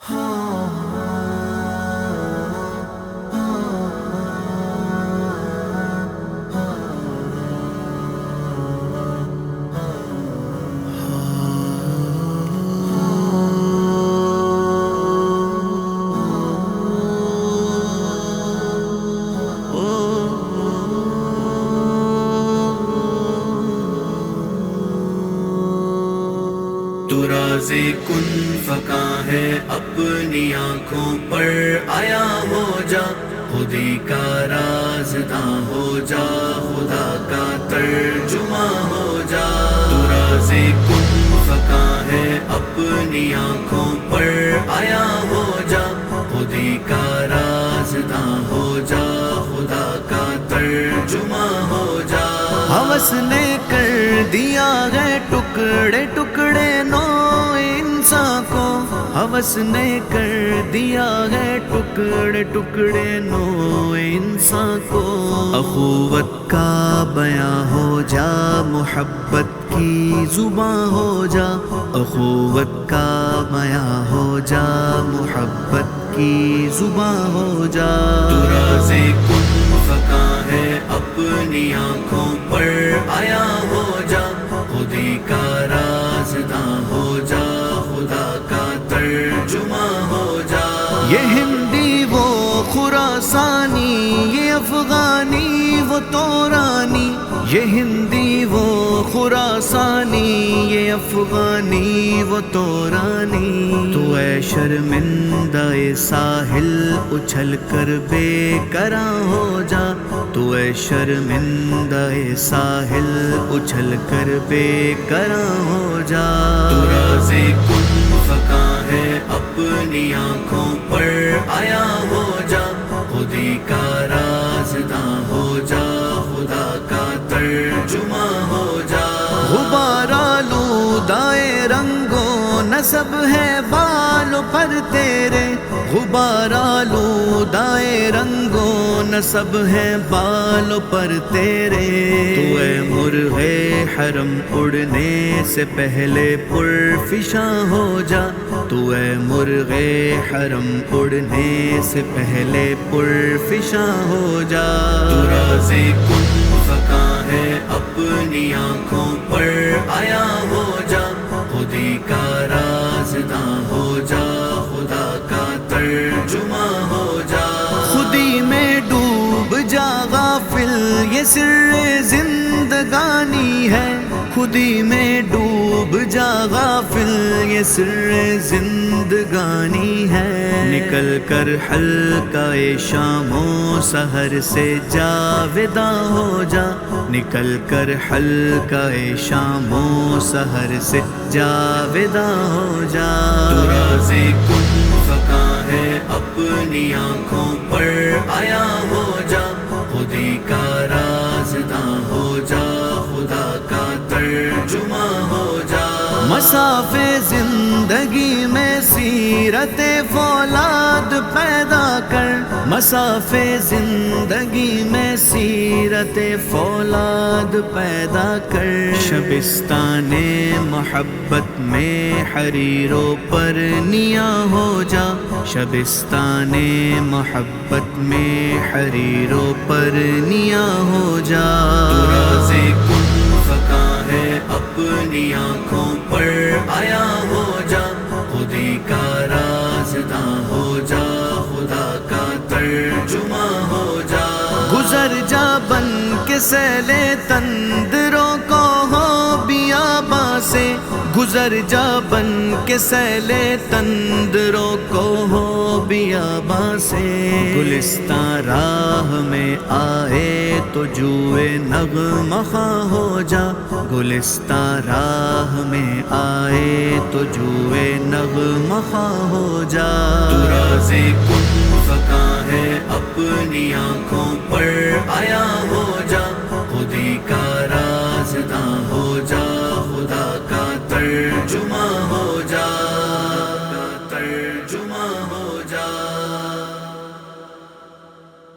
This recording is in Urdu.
تو راز کن فکاں ہے اپنی آنکھوں پر آیا ہو جا، خودی کا رازداں ہو جا، خدا کا ترجمہ ہو جا۔ تو راز کن فکاں ہے اپنی آنکھوں پر آیا ہو جا، خودی کا رازداں ہو جا، خدا کا ترجمہ ہو جا۔ ہوس نے کر دیا ہے ٹکڑے ٹکڑے نو انسان کو، ہوس نے کر دیا ہے ٹکڑے ٹکڑے نو انسان کو۔ اخوت کا بیاں ہو جا، محبت کی زباں ہو جا، اخوت کا بیاں ہو جا، محبت کی زباں ہو جا۔ تو راز کن فکاں ہے اپنی آنکھوں پر آیا ہو جا، خودی کا رازداں ہو جا، خدا کا ترجمہ ہو جا۔ یہ ہندی وہ خراسانی، یہ افغانی وہ تورانی، یہ ہندی وہ خراسانی، یہ افغانی وہ تورانی۔ تو اے شرمندہ ساحل اچھل کر بے قرار ہو جا، تو اے شرمندہ ساحل اچھل کر بے قرار ہو جا۔ تو راز کن فکاں ہے اپنی آنکھوں پر آیا ہو جا، خودی کا رازداں ہو جا، خدا کا ترجمہ ہو جا۔ غبار آلودائے رنگوں نسب ہے بالوں پر تیرے، غبار آلودائے رنگوں نسب ہے بالوں پر تیرے۔ تو اے مرغ حرم اڑنے سے پہلے پرفشاں ہو جا، تو اے مرغ حرم اڑنے سے پہلے پرفشاں ہو جا۔ تو راز کن فکاں ہے اپنی آنکھوں پر آیا ہو جا، خودی کا رازداں ہو جا، خدا کا ترجمہ ہو جا۔ خودی میں ڈوب جا غافل، یہ سر زندگانی ہے، خودی میں ڈوب جا غافل، یہ سر زندگانی ہے۔ نکل کر حلقہ شام و سحر سے جاویداں ہو جا، نکل کر حلقہ شام و سحر سے جاویداں ہو جا۔ تو راز کن فکاں ہے اپنی آنکھوں پر آیا ہو جا، خودی کا رازداں ہو جا، خدا کا ترجمہ ہو جا۔ مسافے زندگی میں سیرت فولاد پیدا کر، مسافے زندگی میں سیرت فولاد پیدا کر۔ شبستان محبت میں حریروں پر نیا ہو جا، شبستان محبت میں حریروں پر نیا ہو جا۔ تو راز کن فکاں ہے اپنی آنکھوں پر آیا ہو جا، خودی کا رازداں ہو جا، خدا کا ترجمہ ہو جا۔ گزر جا بن کے سیل تندروں کو ہو بیاباں سے، گزر جا بن کے سیل تندروں کو ہو بیاباں سے۔ گلستان راہ میں آئے تو جوئے نغمہ خواں ہو جا، گلستان راہ میں آئے تو جوئے نغمہ خواں ہو جا۔ تو راز کن فکاں ہے اپنی آنکھوں پر آیا ہو